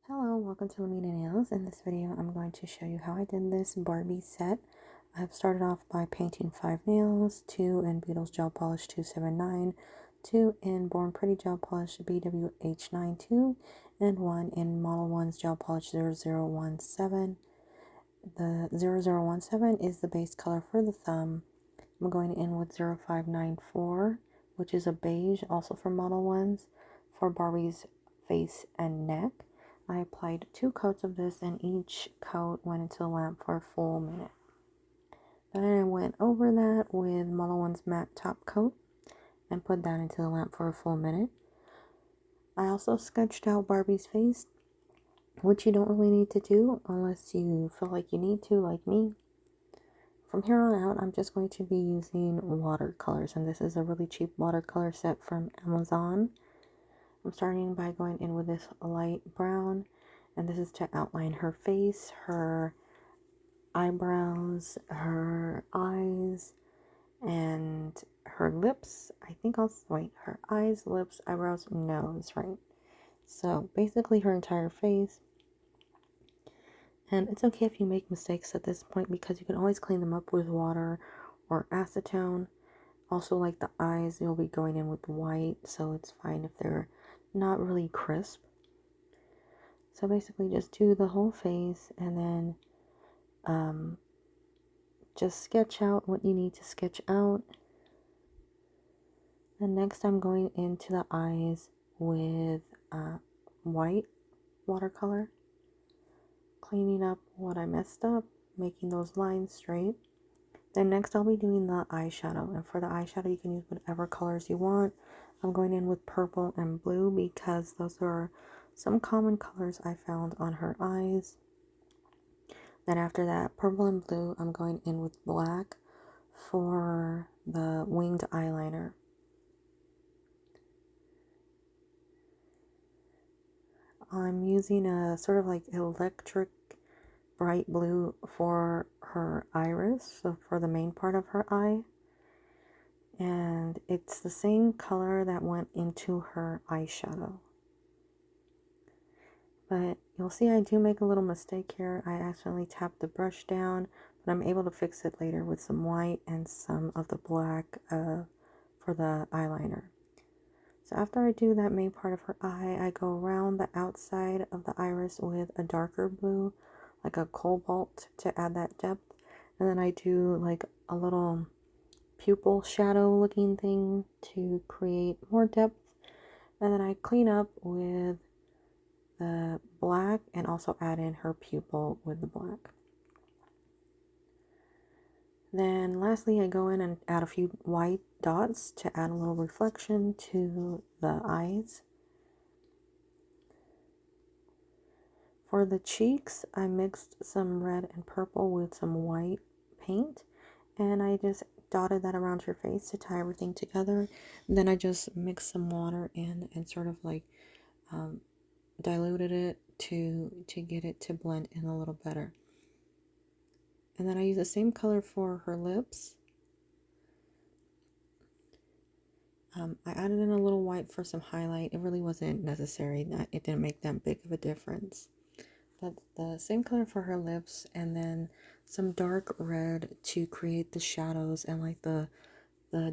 Hello, welcome to Lamina Nails. In this video, I'm going to show you how I did this Barbie set. I've started off by painting 5 nails, 2 in Beetles Gel Polish 279, 2 in Born Pretty Gel Polish BWH92, and 1 in Model 1's Gel Polish 0017. The 0017 is the base color for the thumb. I'm going in with 0594, which is a beige, also for Model 1's, for Barbie's face and neck. I applied 2 coats of this, and each coat went into the lamp for a full minute. Then I went over that with Model 1's matte top coat and put that into the lamp for a full minute. I also sketched out Barbie's face, which you don't really need to do unless you feel like you need to, like me. From here on out, I'm just going to be using watercolors, and this is a really cheap watercolor set from Amazon. I'm starting by going in with this light brown, and this is to outline her face, her eyebrows, her eyes, and her lips. I think her eyes, lips, eyebrows, nose, right? So basically her entire face. And it's okay if you make mistakes at this point because you can always clean them up with water or acetone. Also, like the eyes, you'll be going in with white, so it's fine if they're not really crisp. So basically just do the whole face and then just sketch out what you need to sketch out. And next I'm going into the eyes with white watercolor, cleaning up what I messed up, making those lines straight. Then next I'll be doing the eyeshadow, and for the eyeshadow you can use whatever colors you want. I'm going in with purple and blue because those are some common colors I found on her eyes. Then after that, purple and blue, I'm going in with black for the winged eyeliner. I'm using a sort of like electric bright blue for her iris, so for the main part of her eye. And it's the same color that went into her eyeshadow. But you'll see I do make a little mistake here. I accidentally tapped the brush down, but I'm able to fix it later with some white and some of the black for the eyeliner. So after I do that main part of her eye, I go around the outside of the iris with a darker blue, like a cobalt, to add that depth. And then I do like a little pupil shadow looking thing to create more depth. And then I clean up with the black and also add in her pupil with the black. Then lastly, I go in and add a few white dots to add a little reflection to the eyes. For the cheeks, I mixed some red and purple with some white paint, and I just dotted that around her face to tie everything together. And then I just mixed some water in and sort of like diluted it to get it to blend in a little better. And then I use the same color for her lips. I added in a little white for some highlight. It really wasn't necessary. It didn't make that big of a difference. But the same color for her lips, and then some dark red to create the shadows and like the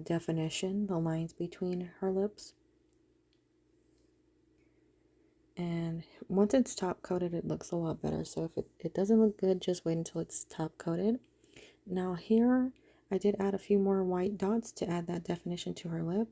definition, the lines between her lips. And once it's top coated, it looks a lot better. So if it doesn't look good, just wait until it's top coated. Now here, I did add a few more white dots to add that definition to her lip.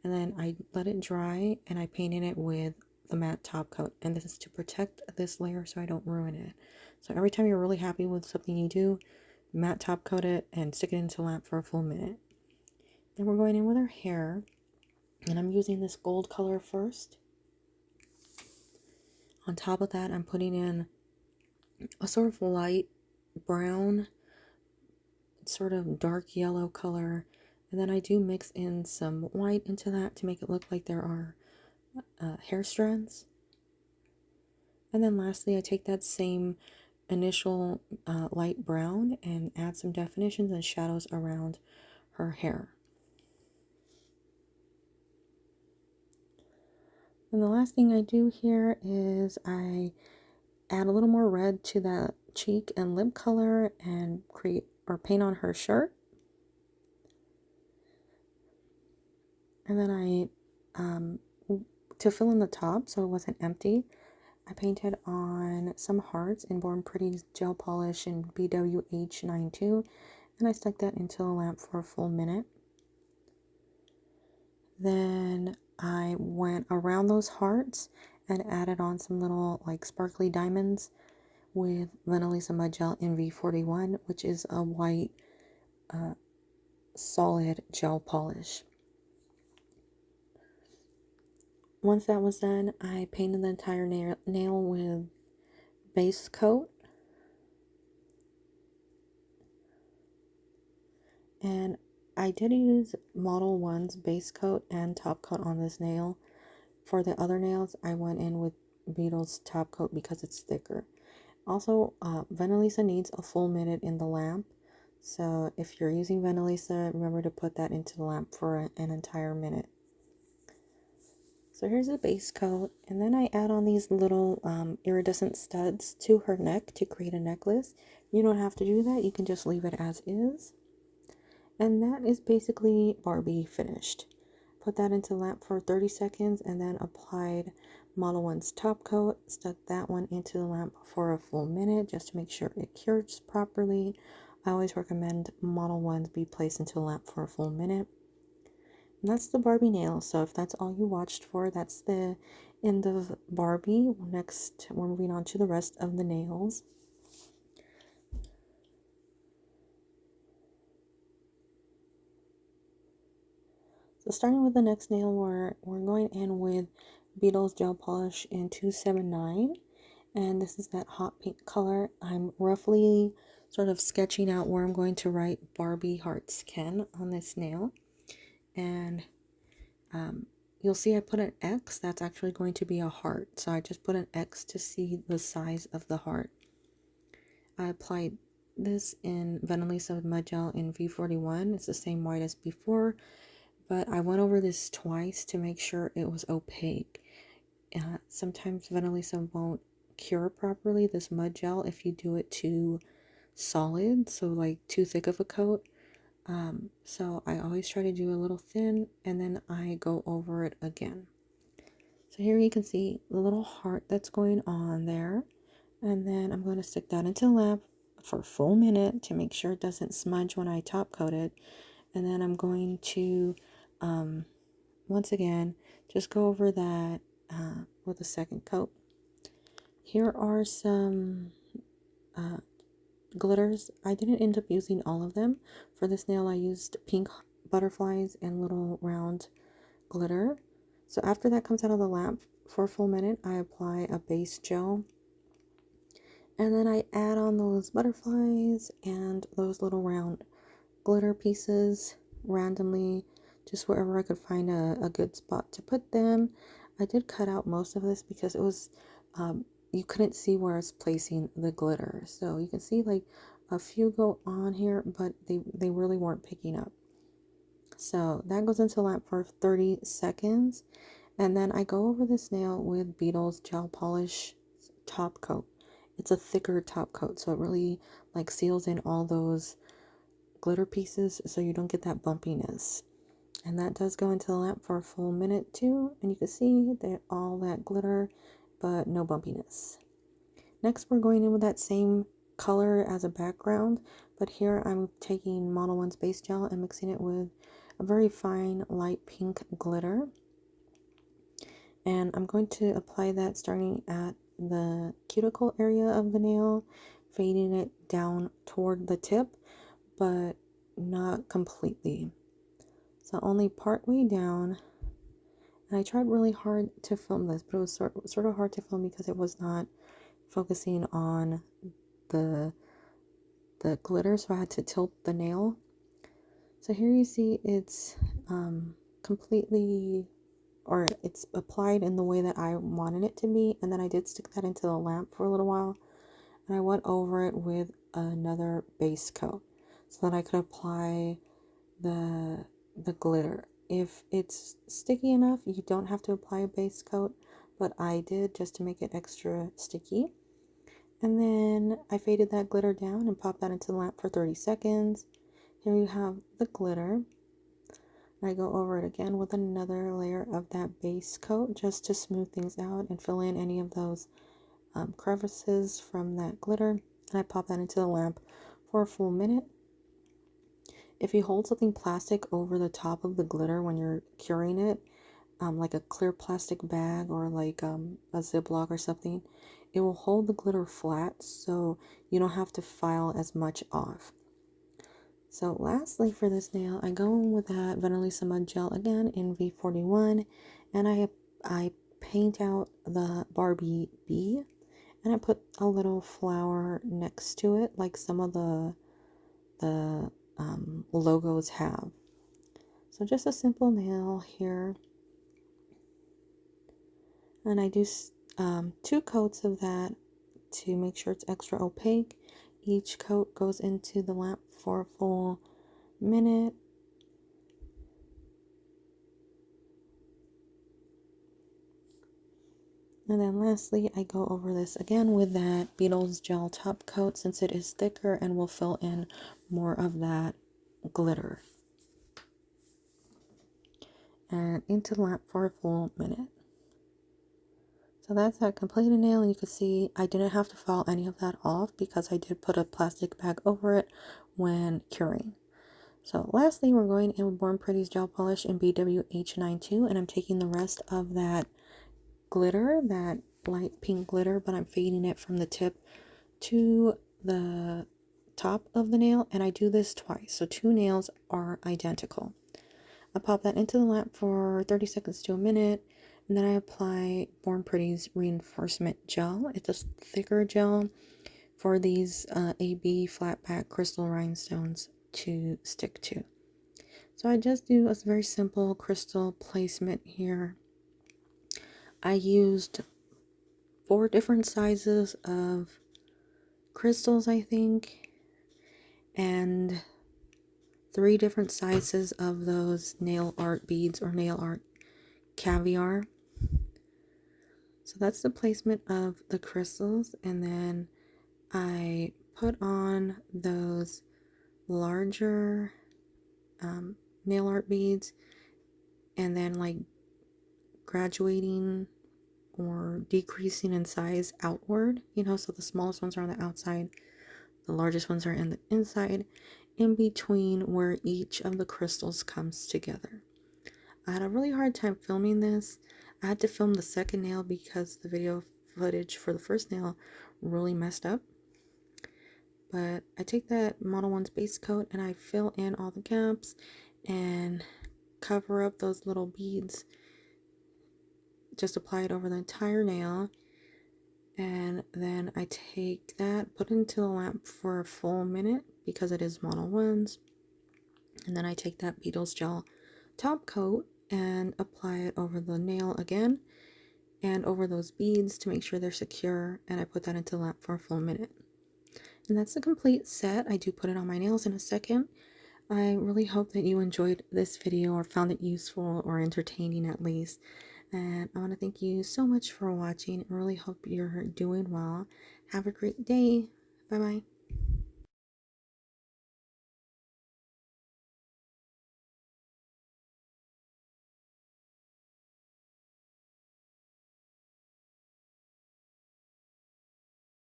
And then I let it dry and I painted it with the matte top coat. And this is to protect this layer so I don't ruin it. So every time you're really happy with something you do, matte top coat it and stick it into the lamp for a full minute. Then we're going in with her hair. And I'm using this gold color first. On top of that, I'm putting in a sort of light brown, sort of dark yellow color, and then I do mix in some white into that to make it look like there are hair strands. And then lastly, I take that same initial light brown and add some definitions and shadows around her hair. And the last thing I do here is I add a little more red to that cheek and lip color and create or paint on her shirt. And then to fill in the top so it wasn't empty, I painted on some hearts in Born Pretty's gel polish in BWH92, and I stuck that into the lamp for a full minute. Then I went around those hearts and added on some little like sparkly diamonds with Vanillisa Mud Gel in V41, which is a white solid gel polish. Once that was done, I painted the entire nail with base coat. And I did use Model 1's base coat and top coat on this nail. For the other nails, I went in with Beetle's top coat because it's thicker. Also, Vanillisa needs a full minute in the lamp. So if you're using Vanillisa, remember to put that into the lamp for an entire minute. So here's the base coat, and then I add on these little iridescent studs to her neck to create a necklace. You don't have to do that, you can just leave it as is. And that is basically Barbie finished. Put that into the lamp for 30 seconds and then applied Model 1's top coat, stuck that one into the lamp for a full minute just to make sure it cures properly. I always recommend Model 1s be placed into the lamp for a full minute. And that's the Barbie nail. So if that's all you watched for, that's the end of Barbie. Next, we're moving on to the rest of the nails. So starting with the next nail, we're going in with Beetle's gel polish in 279. And this is that hot pink color. I'm roughly sort of sketching out where I'm going to write Barbie Hearts Ken on this nail. And you'll see I put an X. That's actually going to be a heart. So I just put an X to see the size of the heart. I applied this in Vanillisa Mud Gel in V41. It's the same white as before, but I went over this twice to make sure it was opaque. Sometimes Vanillisa won't cure properly, this mud gel, if you do it too solid, so like too thick of a coat. So I always try to do a little thin, and then I go over it again. So here you can see the little heart that's going on there, and then I'm going to stick that into the lamp for a full minute to make sure it doesn't smudge when I top coat it. And then I'm going to once again just go over that with a second coat. Here are some glitters. I didn't end up using all of them. For this nail I used pink butterflies and little round glitter. So after that comes out of the lamp for a full minute, I apply a base gel, and then I add on those butterflies and those little round glitter pieces randomly, just wherever I could find a good spot to put them. I did cut out most of this because it was you couldn't see where I was placing the glitter, so you can see like a few go on here, but they really weren't picking up. So that goes into the lamp for 30 seconds, and then I go over this nail with Beetle's gel polish top coat. It's a thicker top coat, so it really like seals in all those glitter pieces so you don't get that bumpiness. And that does go into the lamp for a full minute too, and you can see that all that glitter but no bumpiness. Next we're going in with that same color as a background, but here I'm taking Model 1's base gel and mixing it with a very fine light pink glitter, and I'm going to apply that starting at the cuticle area of the nail, fading it down toward the tip but not completely, so only part way down. And I tried really hard to film this, but it was sort of hard to film because it was not focusing on the glitter, so I had to tilt the nail. So here you see it's completely, or it's applied in the way that I wanted it to be, and then I did stick that into the lamp for a little while, and I went over it with another base coat so that I could apply the glitter. If it's sticky enough, you don't have to apply a base coat, but I did just to make it extra sticky. And then I faded that glitter down and popped that into the lamp for 30 seconds. Here you have the glitter. I go over it again with another layer of that base coat just to smooth things out and fill in any of those crevices from that glitter. And I pop that into the lamp for a full minute. If you hold something plastic over the top of the glitter when you're curing it, like a clear plastic bag or like a Ziploc or something, it will hold the glitter flat so you don't have to file as much off. So lastly for this nail, I go in with that Vanillisa Mud Gel again in V41, and I paint out the Barbie bee, and I put a little flower next to it like some of the logos have. So just a simple nail here. And I do 2 coats of that to make sure it's extra opaque. Each coat goes into the lamp for a full minute. And then lastly, I go over this again with that Beetles Gel top coat since it is thicker and will fill in more of that glitter. And into the lamp for a full minute. So that's that completed nail, and you can see I didn't have to file any of that off because I did put a plastic bag over it when curing. So lastly, we're going in with Born Pretty's gel polish in BWH92, and I'm taking the rest of that glitter, that light pink glitter, but I'm fading it from the tip to the top of the nail, and I do this twice, so 2 nails are identical. I pop that into the lamp for 30 seconds to a minute, and then I apply Born Pretty's reinforcement gel. It's a thicker gel for these AB flat pack crystal rhinestones to stick to. So I just do a very simple crystal placement here. I used 4 different sizes of crystals, I think, and 3 different sizes of those nail art beads or nail art caviar. So that's the placement of the crystals, and then I put on those larger nail art beads, and then like graduating or decreasing in size outward, you know, so the smallest ones are on the outside, the largest ones are in the inside, in between where each of the crystals comes together. I had a really hard time filming this. I had to film the second nail because the video footage for the first nail really messed up. But I take that Model 1's base coat and I fill in all the gaps and cover up those little beads. Just apply it over the entire nail. And then I take that, put it into the lamp for a full minute because it is Model 1's. And then I take that Beetles Gel top coat and apply it over the nail again and over those beads to make sure they're secure, and I put that into the lamp for a full minute. And that's the complete set. I do put it on my nails in a second. I really hope that you enjoyed this video or found it useful or entertaining at least. And I want to thank you so much for watching. I really hope you're doing well. Have a great day. Bye bye.